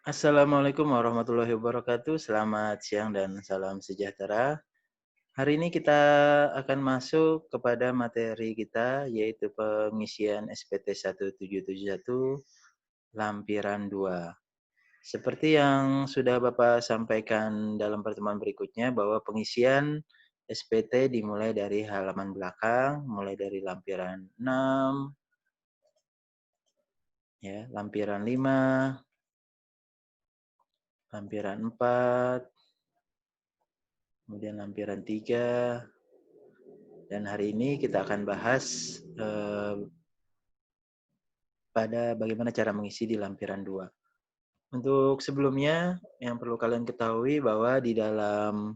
Assalamualaikum warahmatullahi wabarakatuh. Selamat siang dan salam sejahtera. Hari ini kita akan masuk kepada materi kita yaitu pengisian SPT 1771 lampiran 2. Seperti yang sudah Bapak sampaikan dalam pertemuan berikutnya bahwa pengisian SPT dimulai dari halaman belakang, mulai dari lampiran 6, ya, lampiran 5, lampiran 4, kemudian lampiran 3, dan hari ini kita akan bahas pada bagaimana cara mengisi di lampiran 2. Untuk sebelumnya, yang perlu kalian ketahui bahwa di dalam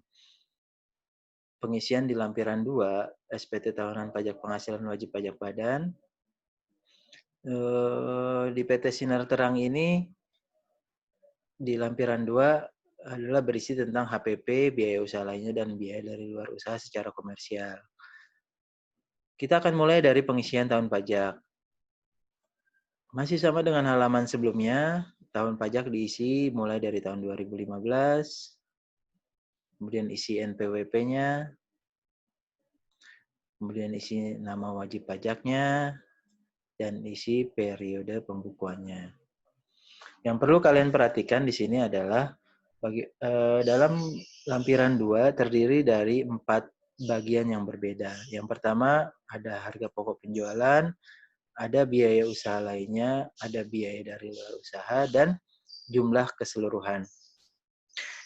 pengisian di lampiran 2, SPT tahunan pajak penghasilan wajib pajak badan, di PT Sinar Terang ini, di lampiran 2 adalah berisi tentang HPP, biaya usaha lainnya, dan biaya dari luar usaha secara komersial. Kita akan mulai dari pengisian tahun pajak. Masih sama dengan halaman sebelumnya, tahun pajak diisi mulai dari tahun 2015, kemudian isi NPWP-nya, kemudian isi nama wajib pajaknya, dan isi periode pembukuannya. Yang perlu kalian perhatikan di sini adalah dalam lampiran 2 terdiri dari 4 bagian yang berbeda. Yang pertama ada harga pokok penjualan, ada biaya usaha lainnya, ada biaya dari luar usaha, dan jumlah keseluruhan.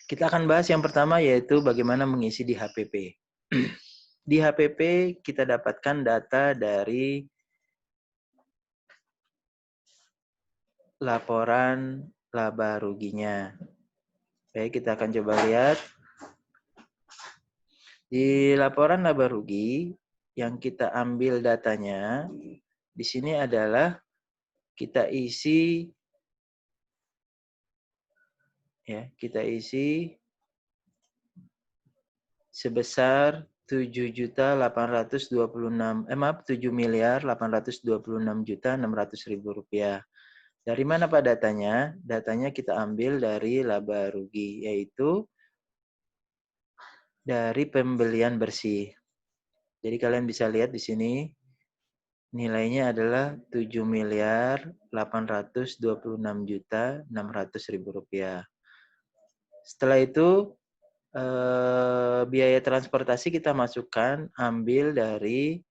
Kita akan bahas yang pertama yaitu bagaimana mengisi di HPP. Di HPP kita dapatkan data dari laporan laba ruginya. Baik, kita akan coba lihat. Di laporan laba rugi yang kita ambil datanya, di sini adalah kita isi sebesar 7.826.626.600.000 rupiah. Dari mana Pak datanya? Datanya kita ambil dari laba rugi, yaitu dari pembelian bersih. Jadi kalian bisa lihat di sini nilainya adalah 7.826.600.000 rupiah. Setelah itu biaya transportasi kita masukkan, ambil dari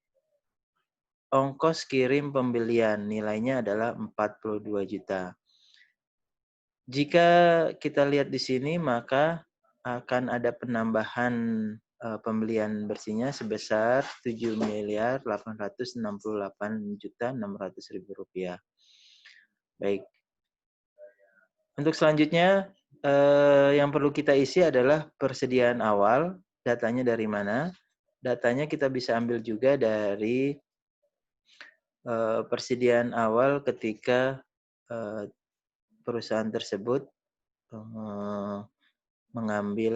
ongkos kirim pembelian, nilainya adalah 42 juta. Jika kita lihat di sini, maka akan ada penambahan pembelian bersihnya sebesar 7.868.600.000 rupiah. Baik. Untuk selanjutnya, yang perlu kita isi adalah persediaan awal. Datanya dari mana? Datanya kita bisa ambil juga dari persediaan awal ketika perusahaan tersebut mengambil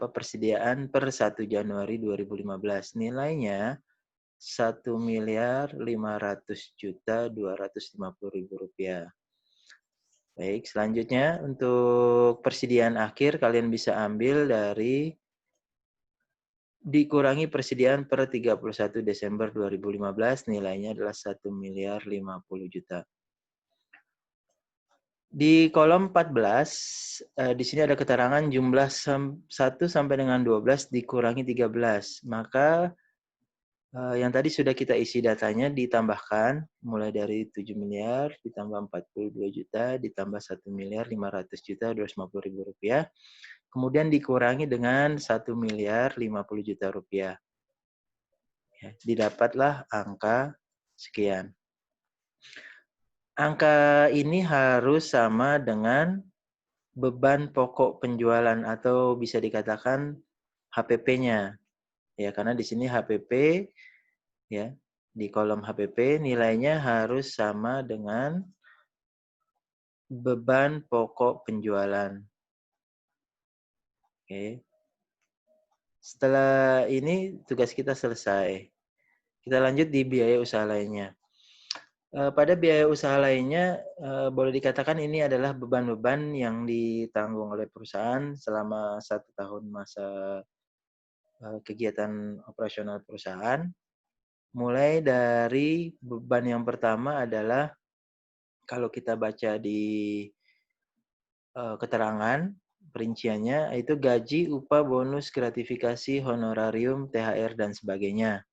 persediaan per 1 Januari 2015. Nilainya 1.500.250.000 rupiah. Baik, selanjutnya untuk persediaan akhir kalian bisa ambil dari dikurangi persediaan per 31 Desember 2015, nilainya adalah 1.050.000.000. Di kolom 14, di sini ada keterangan jumlah 1 sampai dengan 12 dikurangi 13. Maka yang tadi sudah kita isi datanya ditambahkan mulai dari 7 miliar ditambah 42 juta ditambah 1.500.250.000 rupiah. Kemudian dikurangi dengan 1.050 juta rupiah. Ya, didapatlah angka sekian. Angka ini harus sama dengan beban pokok penjualan atau bisa dikatakan HPP-nya. Ya, karena di sini HPP ya, di kolom HPP nilainya harus sama dengan beban pokok penjualan. Oke. Setelah ini tugas kita selesai. Kita lanjut di biaya usaha lainnya. Pada biaya usaha lainnya, boleh dikatakan ini adalah beban-beban yang ditanggung oleh perusahaan selama 1 tahun masa kegiatan operasional perusahaan. Mulai dari beban yang pertama adalah kalau kita baca di keterangan perinciannya, itu gaji, upah, bonus, gratifikasi, honorarium, THR, dan sebagainya.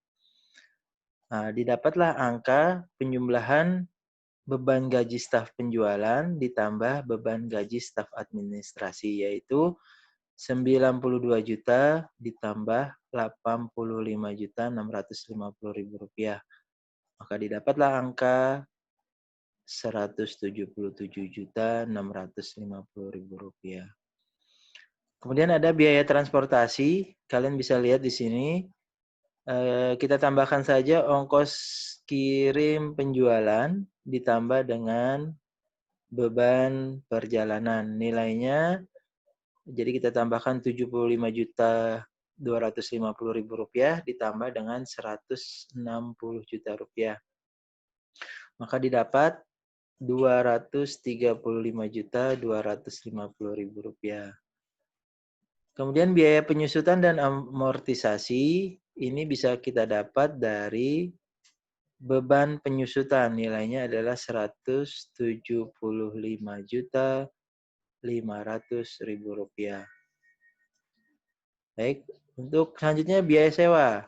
Nah, didapatlah angka penjumlahan beban gaji staf penjualan ditambah beban gaji staf administrasi, yaitu 92 juta ditambah 85.650.000 rupiah. Maka didapatlah angka 177.650.000 rupiah. Kemudian ada biaya transportasi. Kalian bisa lihat di sini. Kita tambahkan saja ongkos kirim penjualan ditambah dengan beban perjalanan. Nilainya, jadi kita tambahkan 75.250.000 rupiah ditambah dengan 160 juta rupiah. Maka didapat 235.250.000 rupiah. Kemudian biaya penyusutan dan amortisasi ini bisa kita dapat dari beban penyusutan, nilainya adalah 175.500.000 rupiah. Baik, untuk selanjutnya biaya sewa.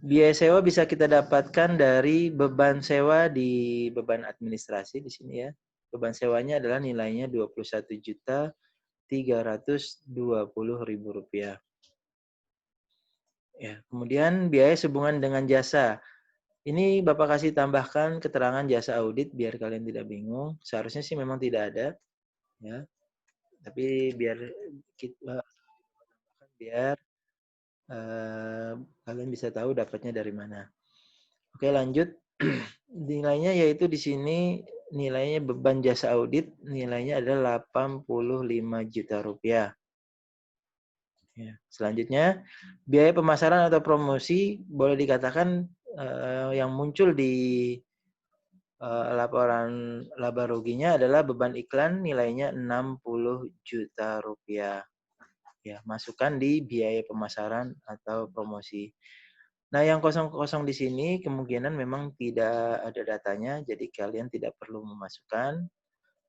Biaya sewa bisa kita dapatkan dari beban sewa di beban administrasi di sini ya. Beban sewanya adalah nilainya 21.320.000 rupiah. Ya, kemudian biaya sehubungan dengan jasa. Ini Bapak kasih tambahkan keterangan jasa audit biar kalian tidak bingung. Seharusnya sih memang tidak ada, ya. Tapi biar kita kalian bisa tahu dapatnya dari mana. Oke, lanjut. Nilainya yaitu di sini nilainya beban jasa audit nilainya adalah 85 juta rupiah. Ya. Selanjutnya, biaya pemasaran atau promosi boleh dikatakan yang muncul di laporan laba ruginya adalah beban iklan nilainya 60 juta rupiah. Ya, masukkan di biaya pemasaran atau promosi. Nah, yang kosong-kosong di sini kemungkinan memang tidak ada datanya, jadi kalian tidak perlu memasukkan.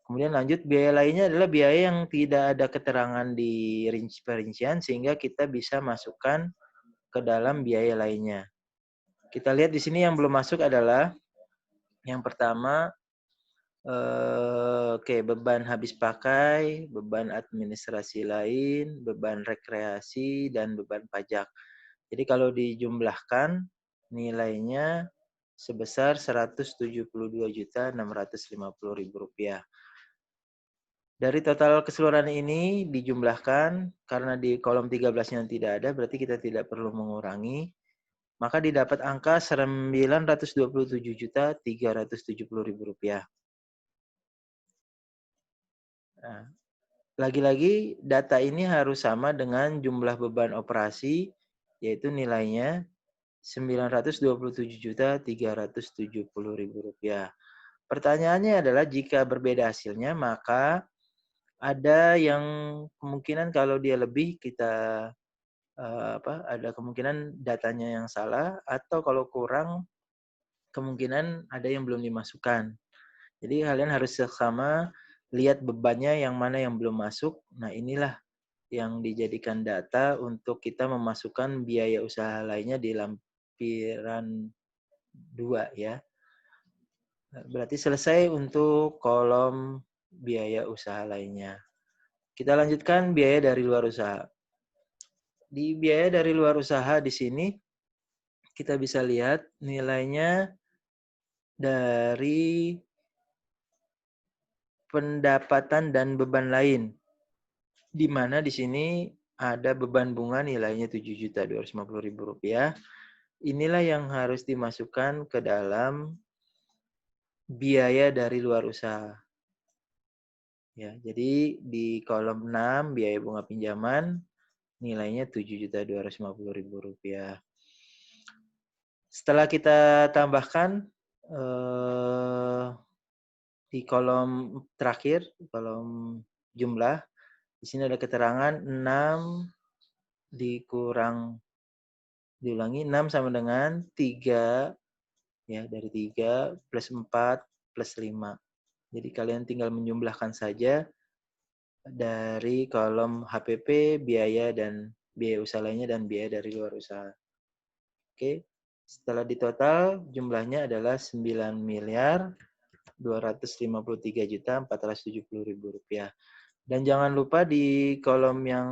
Kemudian lanjut, biaya lainnya adalah biaya yang tidak ada keterangan di perincian sehingga kita bisa masukkan ke dalam biaya lainnya. Kita lihat di sini yang belum masuk adalah yang pertama, beban habis pakai, beban administrasi lain, beban rekreasi, dan beban pajak. Jadi kalau dijumlahkan nilainya sebesar 172.650.000 rupiah. Dari total keseluruhan ini dijumlahkan, karena di kolom 13-nya tidak ada, berarti kita tidak perlu mengurangi. Maka didapat angka 927.370.000 rupiah. Nah, lagi-lagi data ini harus sama dengan jumlah beban operasi, yaitu nilainya 927.370.000 rupiah. Pertanyaannya adalah jika berbeda hasilnya, maka ada yang kemungkinan kalau dia lebih kita ada kemungkinan datanya yang salah, atau kalau kurang kemungkinan ada yang belum dimasukkan. Jadi kalian harus sama lihat bebannya yang mana yang belum masuk. Nah, inilah yang dijadikan data untuk kita memasukkan biaya usaha lainnya di lampiran 2 ya. Berarti selesai untuk kolom biaya usaha lainnya. Kita lanjutkan biaya dari luar usaha. Di biaya dari luar usaha di sini kita bisa lihat nilainya dari pendapatan dan beban lain. Di mana di sini ada beban bunga nilainya 7.250.000 rupiah. Inilah yang harus dimasukkan ke dalam biaya dari luar usaha. Ya, jadi di kolom 6 biaya bunga pinjaman nilainya 7.250.000 rupiah. Setelah kita tambahkan di kolom terakhir, kolom jumlah, di sini ada keterangan 6 dikurang, diulangi, 6 sama dengan 3, ya, dari 3 plus 4 plus 5. Jadi kalian tinggal menjumlahkan saja dari kolom HPP, biaya dan biaya usaha lainnya, dan biaya dari luar usaha. Oke, setelah ditotal jumlahnya adalah 9.253.470.000 rupiah. Dan jangan lupa di kolom yang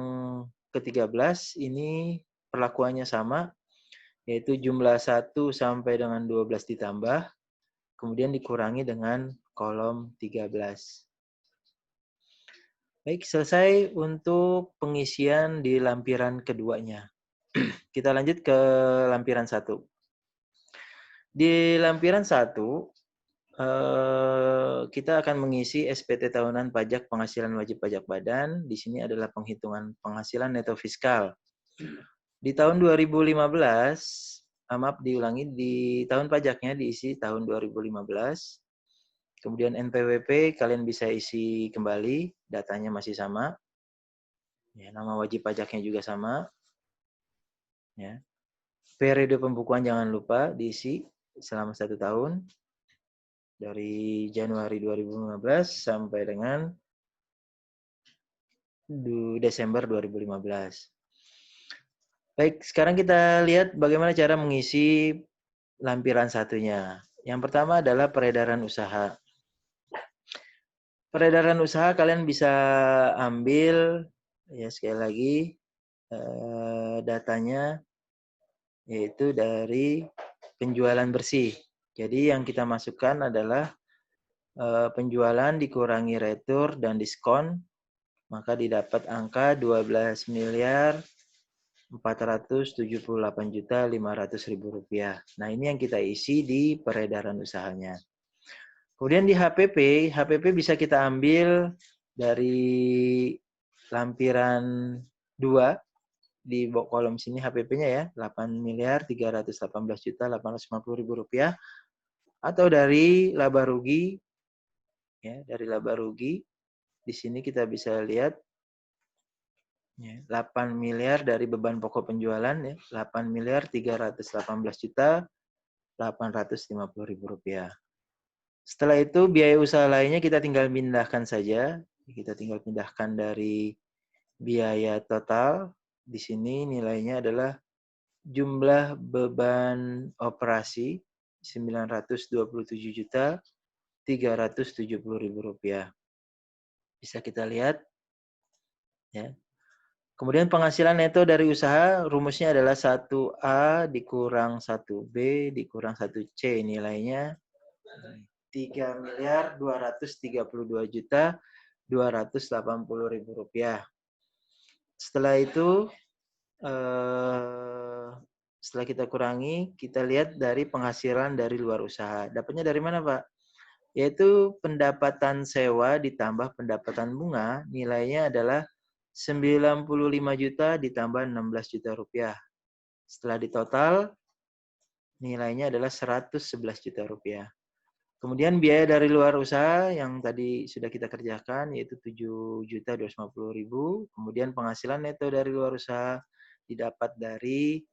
ke-13 ini perlakuannya sama, yaitu jumlah 1 sampai dengan 12 ditambah, kemudian dikurangi dengan kolom 13. Baik, selesai untuk pengisian di lampiran keduanya. Kita lanjut ke lampiran 1. Di lampiran 1, kita akan mengisi SPT tahunan pajak penghasilan wajib pajak badan. Di sini adalah penghitungan penghasilan neto fiskal. Di tahun 2015, maaf diulangi, di tahun pajaknya diisi tahun 2015. Kemudian NPWP kalian bisa isi kembali, datanya masih sama. Ya, nama wajib pajaknya juga sama. Ya. Periode pembukuan jangan lupa diisi selama 1 tahun. Dari Januari 2015 sampai dengan Desember 2015. Baik, sekarang kita lihat bagaimana cara mengisi lampiran satunya. Yang pertama adalah peredaran usaha. Peredaran usaha kalian bisa ambil, ya sekali lagi, datanya yaitu dari penjualan bersih. Jadi yang kita masukkan adalah penjualan dikurangi retur dan diskon, maka didapat angka 12.478.500.000 rupiah. Nah, ini yang kita isi di peredaran usahanya. Kemudian di HPP bisa kita ambil dari lampiran 2 di kolom sini HPP-nya ya, 8.318.850.000 rupiah, atau dari laba rugi, ya, dari laba rugi. Di sini kita bisa lihat ya, 8 miliar dari beban pokok penjualan ya, 8.318.850.000 rupiah. Setelah itu biaya usaha lainnya kita tinggal pindahkan saja. Kita tinggal pindahkan dari biaya total. Di sini nilainya adalah jumlah beban operasi 927.370.000 rupiah. Bisa kita lihat ya. Kemudian penghasilan neto dari usaha rumusnya adalah 1A dikurang 1B dikurang 1C, nilainya 3.232.280.000 rupiah. Setelah itu, setelah kita kurangi, kita lihat dari penghasilan dari luar usaha. Dapatnya dari mana, Pak? Yaitu pendapatan sewa ditambah pendapatan bunga, nilainya adalah 95 juta ditambah 16 juta rupiah. Setelah ditotal, nilainya adalah 111 juta rupiah. Kemudian biaya dari luar usaha yang tadi sudah kita kerjakan yaitu 7.250.000. Kemudian penghasilan neto dari luar usaha didapat dari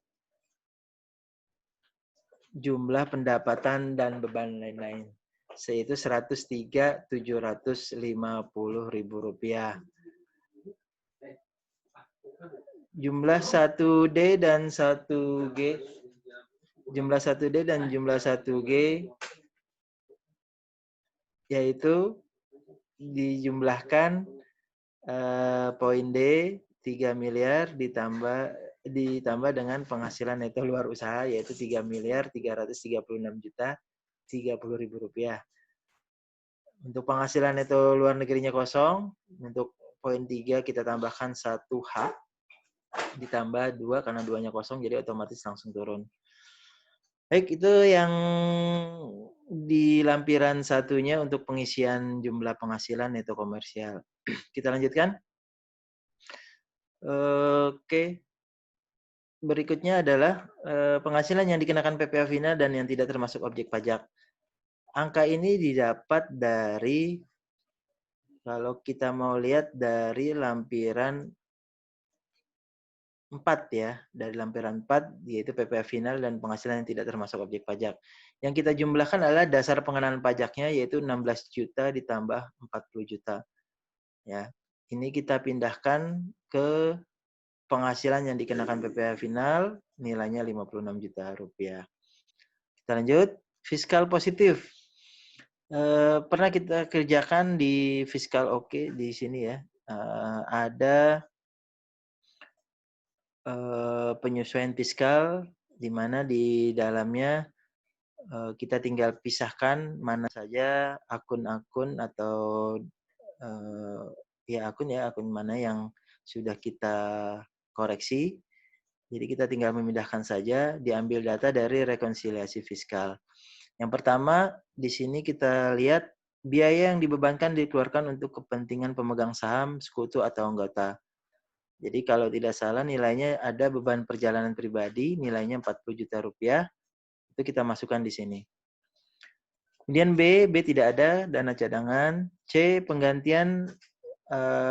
jumlah pendapatan dan beban lain-lain, yaitu 103.750.000 rupiah. Jumlah 1D dan 1G, jumlah 1D dan jumlah 1G yaitu dijumlahkan poin D 3 miliar ditambah dengan penghasilan neto luar usaha yaitu 3.336.030.000 rupiah. Untuk penghasilan neto luar negerinya kosong, untuk poin 3 kita tambahkan 1H ditambah 2 karena 2-nya kosong jadi otomatis langsung turun. Baik, itu yang di lampiran satunya untuk pengisian jumlah penghasilan neto komersial. Kita lanjutkan. Oke. Berikutnya adalah penghasilan yang dikenakan PPh final dan yang tidak termasuk objek pajak. angka ini didapat dari, kalau kita mau lihat dari lampiran 4 ya, dari lampiran 4 yaitu PPh final dan penghasilan yang tidak termasuk objek pajak. Yang kita jumlahkan adalah dasar pengenaan pajaknya yaitu 16 juta ditambah 40 juta. Ya. Ini kita pindahkan ke penghasilan yang dikenakan PPh final, nilainya 56 juta rupiah. Kita lanjut, fiskal positif. Pernah kita kerjakan di fiskal oke di sini ya. Ada penyesuaian fiskal di mana di dalamnya kita tinggal pisahkan mana saja akun-akun atau akun mana yang sudah kita koreksi. Jadi kita tinggal memindahkan saja, diambil data dari rekonsiliasi fiskal. Yang pertama, di sini kita lihat biaya yang dibebankan dikeluarkan untuk kepentingan pemegang saham, sekutu, atau anggota. Jadi kalau tidak salah nilainya ada beban perjalanan pribadi, nilainya 40 juta rupiah, itu kita masukkan di sini. Kemudian B tidak ada, dana cadangan. C, penggantian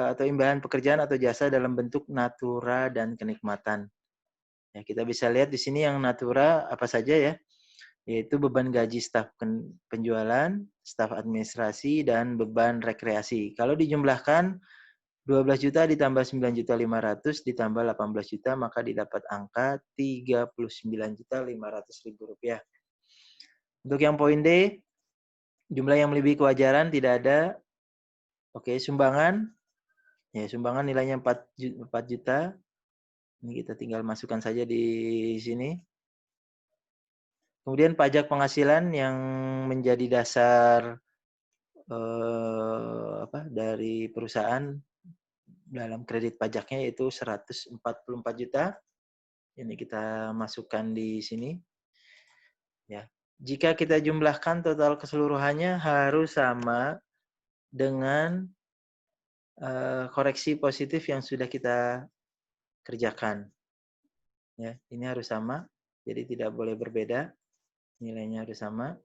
atau imbalan pekerjaan atau jasa dalam bentuk natura dan kenikmatan. Ya, kita bisa lihat di sini yang natura apa saja ya, yaitu beban gaji staf penjualan, staf administrasi, dan beban rekreasi. Kalau dijumlahkan 12 juta ditambah 9.500.000 ditambah 18 juta, maka didapat angka 39.500.000 rupiah. Untuk yang poin D, jumlah yang melebihi kewajaran tidak ada. Oke, sumbangan. Ya, sumbangan nilainya 4 juta. Ini kita tinggal masukkan saja di sini. Kemudian pajak penghasilan yang menjadi dasar dari perusahaan dalam kredit pajaknya yaitu 144 juta. Ini kita masukkan di sini. Ya. Jika kita jumlahkan total keseluruhannya harus sama dengan koreksi positif yang sudah kita kerjakan. Ya, ini harus sama. Jadi tidak boleh berbeda. Nilainya harus sama.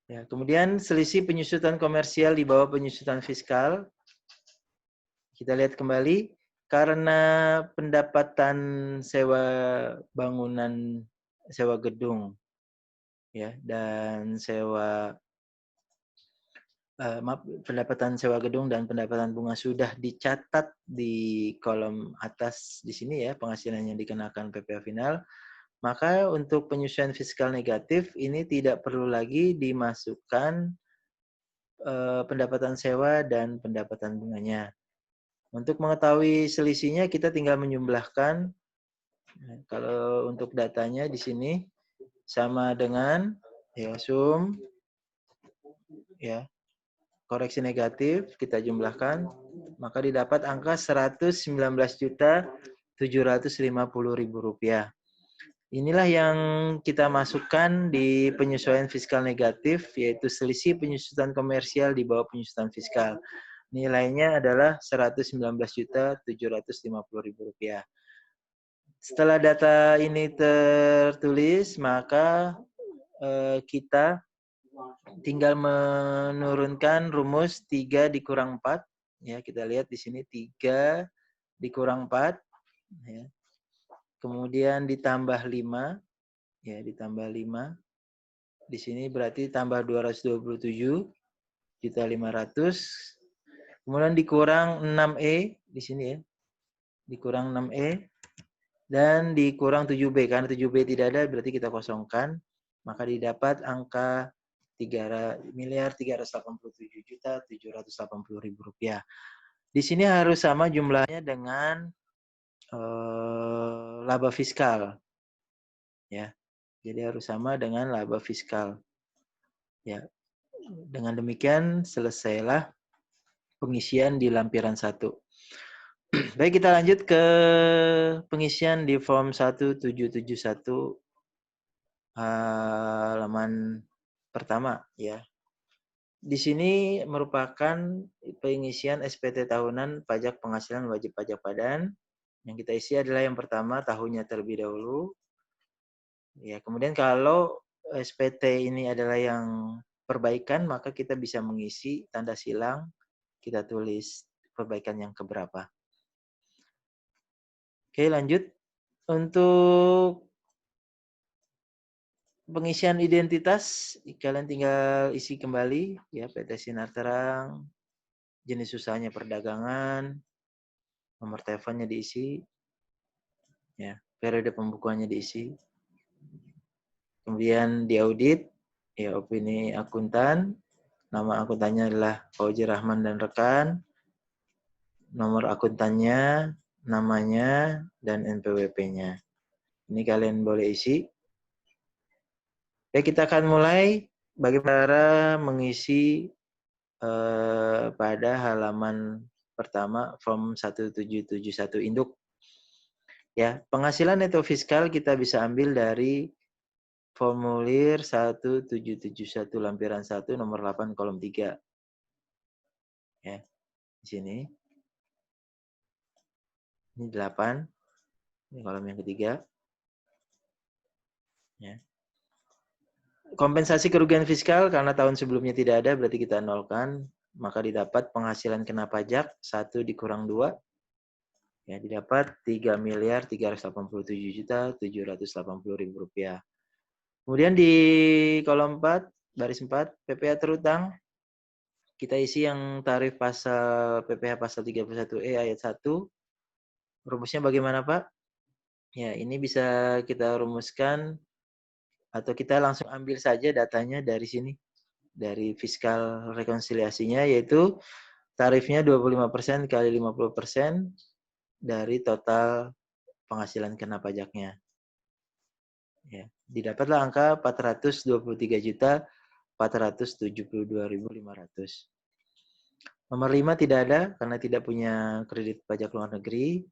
Ya, kemudian selisih penyusutan komersial di bawah penyusutan fiskal. Kita lihat kembali, karena pendapatan sewa bangunan, sewa gedung, ya, dan pendapatan sewa gedung dan pendapatan bunga sudah dicatat di kolom atas di sini ya, penghasilan yang dikenakan PPh final, maka untuk penyesuaian fiskal negatif ini tidak perlu lagi dimasukkan pendapatan sewa dan pendapatan bunganya. Untuk mengetahui selisihnya kita tinggal menjumlahkan. Kalau untuk datanya di sini sama dengan ya sum ya koreksi negatif kita jumlahkan, maka didapat angka 119.750.000 rupiah. Inilah yang kita masukkan di penyesuaian fiskal negatif, yaitu selisih penyusutan komersial di bawah penyusutan fiskal. Nilainya adalah 119.750.000 rupiah. Setelah data ini tertulis, maka kita tinggal menurunkan rumus 3 dikurang 4. Ya, kita lihat di sini 3 dikurang 4. Ya. Kemudian ditambah 5. Ya, ditambah 5. Di sini berarti tambah 227.500.000. Kemudian dikurang 6E di sini ya. Dikurang 6E. Dan dikurang 7B. Karena 7B tidak ada, berarti kita kosongkan. Maka didapat angka 3.387.780.000 rupiah. Di sini harus sama jumlahnya dengan laba fiskal. Ya. Jadi harus sama dengan laba fiskal. Ya. Dengan demikian selesailah pengisian di lampiran 1. Baik, kita lanjut ke pengisian di form 1771 halaman pertama ya. Di sini merupakan pengisian SPT tahunan pajak penghasilan wajib pajak badan. Yang kita isi adalah yang pertama tahunnya terlebih dahulu. Ya, kemudian kalau SPT ini adalah yang perbaikan, maka kita bisa mengisi tanda silang, kita tulis perbaikan yang keberapa. Oke, lanjut. Untuk pengisian identitas, kalian tinggal isi kembali, ya, PT Sinar Terang, jenis usahanya perdagangan, nomor teleponnya diisi, ya, periode pembukuannya diisi. Kemudian diaudit, ya, opini akuntan, nama akuntannya adalah Fauzi Rahman dan rekan, nomor akuntannya, namanya, dan NPWP-nya. Ini kalian boleh isi. Oke, kita akan mulai bagaimana mengisi pada halaman pertama form 1771 induk. Ya, penghasilan neto fiskal kita bisa ambil dari formulir 1771 lampiran 1 nomor 8 kolom 3. Ya, di sini. Ini 8. Ini kolom yang ketiga. Ya. Kompensasi kerugian fiskal karena tahun sebelumnya tidak ada berarti kita nolkan, maka didapat penghasilan kena pajak 1 dikurang 2. Ya, didapat 3.387.780.000 rupiah. Kemudian di kolom 4, baris 4, PPh terutang, kita isi yang tarif pasal PPh pasal 31E ayat 1. Rumusnya bagaimana, Pak? Ya, ini bisa kita rumuskan atau kita langsung ambil saja datanya dari sini. Dari fiskal rekonsiliasinya, yaitu tarifnya 25% kali 50% dari total penghasilan kena pajaknya. Ya, didapatlah angka 423.472.500. Nomor 5 tidak ada karena tidak punya kredit pajak luar negeri.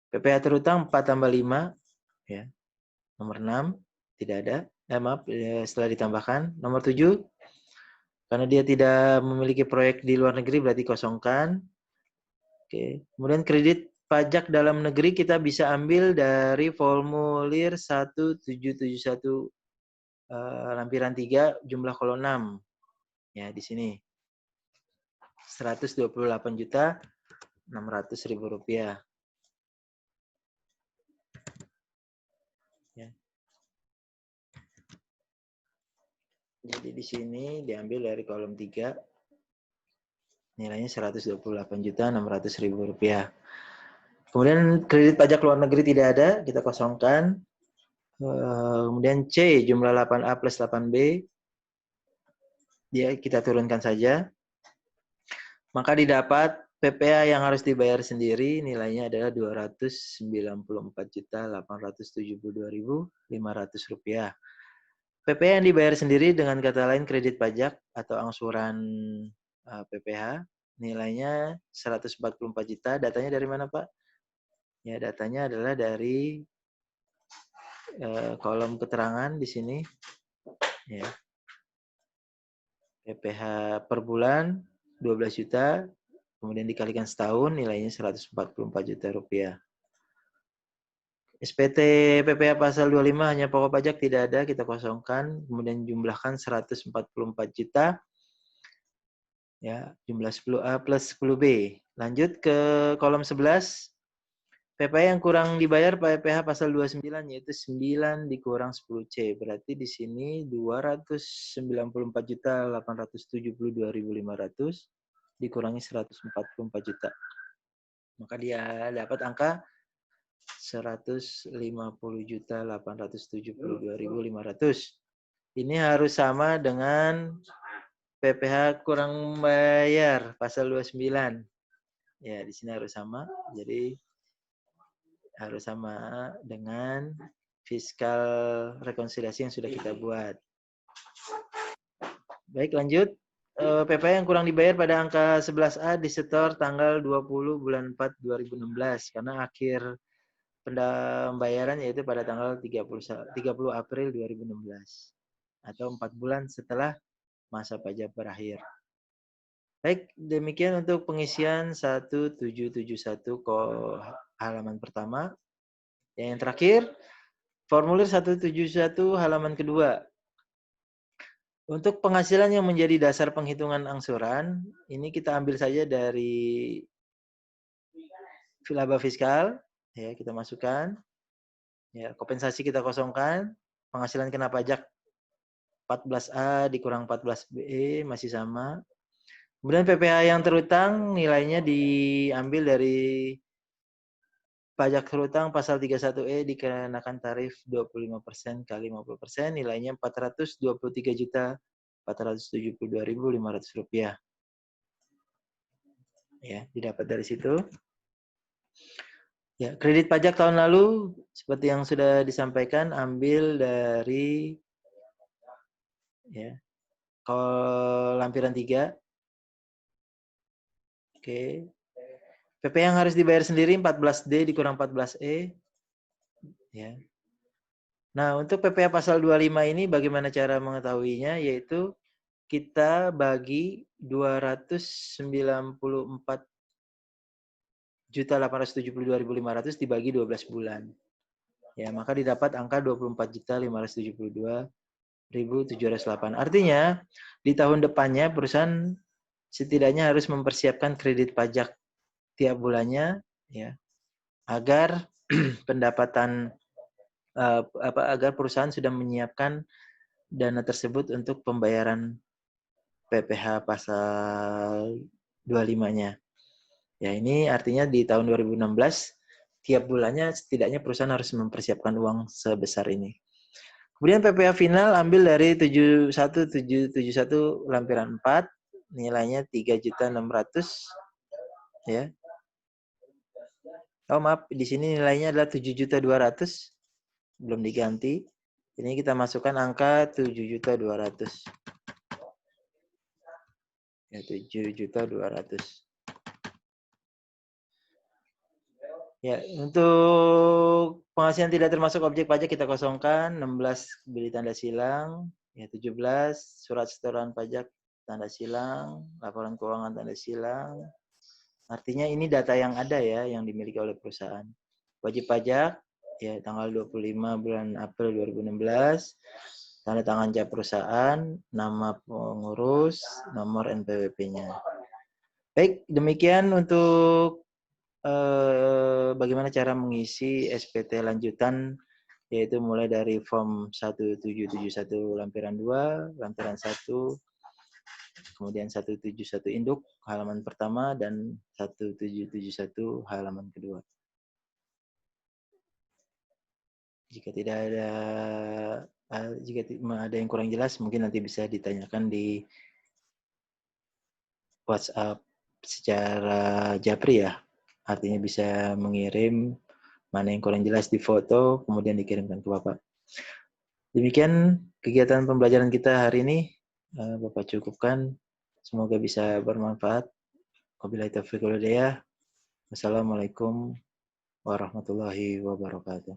PPh terutang 4 tambah 5. Ya. Nomor 6 tidak ada. Maaf, setelah ditambahkan. Nomor 7, karena dia tidak memiliki proyek di luar negeri berarti kosongkan. Oke. Kemudian kredit pajak dalam negeri kita bisa ambil dari formulir 1771 lampiran 3 jumlah kolom 6. Ya, di sini. 128.600.000 rupiah. Ya. Jadi di sini diambil dari kolom 3. Nilainya 128.600.000 rupiah. Kemudian kredit pajak luar negeri tidak ada, kita kosongkan. Kemudian C jumlah 8A plus 8B, dia kita turunkan saja. Maka didapat PPh yang harus dibayar sendiri nilainya adalah Rp294.872.500 rupiah. PPh yang dibayar sendiri dengan kata lain kredit pajak atau angsuran PPh nilainya 144 juta. Datanya dari mana, Pak? Ya, datanya adalah dari kolom keterangan di sini. Ya. PPh per bulan 12 juta, kemudian dikalikan setahun nilainya 144 juta rupiah. SPT PPh pasal 25 hanya pokok pajak tidak ada, kita kosongkan, kemudian jumlahkan 144 juta. Ya, jumlah 10A plus 10B. Lanjut ke kolom 11. PPh yang kurang dibayar PPh pasal 29 yaitu 9 dikurang 10C. Berarti di sini 294.872.500 dikurangi 144 juta. Maka dia dapat angka 150.872.500. Ini harus sama dengan PPh kurang bayar pasal 29. Ya, di sini harus sama. Jadi harus sama dengan fiskal rekonsiliasi yang sudah kita buat. Baik, lanjut. PPh yang kurang dibayar pada angka 11A disetor tanggal 20 bulan 4 2016 karena akhir pembayaran yaitu pada tanggal 30 April 2016 atau 4 bulan setelah masa pajak berakhir. Baik, demikian untuk pengisian 1771 halaman pertama. Yang terakhir, formulir 171 halaman kedua. Untuk penghasilan yang menjadi dasar penghitungan angsuran, ini kita ambil saja dari laba fiskal, ya kita masukkan, ya kompensasi kita kosongkan, penghasilan kena pajak 14A dikurang 14B masih sama. Kemudian PPh yang terutang nilainya diambil dari pajak terutang pasal 31E dikenakan tarif 25% kali 50%, nilainya Rp423.472.500. Ya, didapat dari situ. Ya, kredit pajak tahun lalu seperti yang sudah disampaikan ambil dari ya, lampiran 3. Oke. PP yang harus dibayar sendiri 14D dikurang 14E. Ya. Nah, untuk PPh pasal 25 ini bagaimana cara mengetahuinya? Yaitu kita bagi 294.872.500 dibagi 12 bulan. Ya, maka didapat angka 24.572.708. Artinya, di tahun depannya perusahaan setidaknya harus mempersiapkan kredit pajak tiap bulannya ya, agar pendapatan agar perusahaan sudah menyiapkan dana tersebut untuk pembayaran PPh pasal 25-nya. Ya, ini artinya di tahun 2016 tiap bulannya setidaknya perusahaan harus mempersiapkan uang sebesar ini. Kemudian PPh final ambil dari 71771 lampiran 4, nilainya 3.600 ya. Oh maaf, di sini nilainya adalah 7.200.000 belum diganti. Ini kita masukkan angka 7.200.000. Ya, 7.200.000. Ya, untuk penghasilan tidak termasuk objek pajak kita kosongkan, 16 beli tanda silang, ya 17 surat setoran pajak tanda silang, laporan keuangan tanda silang. Artinya ini data yang ada ya, yang dimiliki oleh perusahaan. Wajib pajak, ya tanggal 25 bulan April 2016, tanda tangan cap perusahaan, nama pengurus, nomor NPWP-nya. Baik, demikian untuk bagaimana cara mengisi SPT lanjutan, yaitu mulai dari form 1771 lampiran 2, lampiran 1, kemudian 171 induk halaman pertama dan 1771 halaman kedua. Jika tidak ada yang kurang jelas mungkin nanti bisa ditanyakan di WhatsApp secara japri ya. Artinya bisa mengirim mana yang kurang jelas di foto kemudian dikirimkan ke Bapak. Demikian kegiatan pembelajaran kita hari ini. Bapak cukupkan. Semoga bisa bermanfaat. Wabillahi taufiq wal hidayah. Wassalamualaikum warahmatullahi wabarakatuh.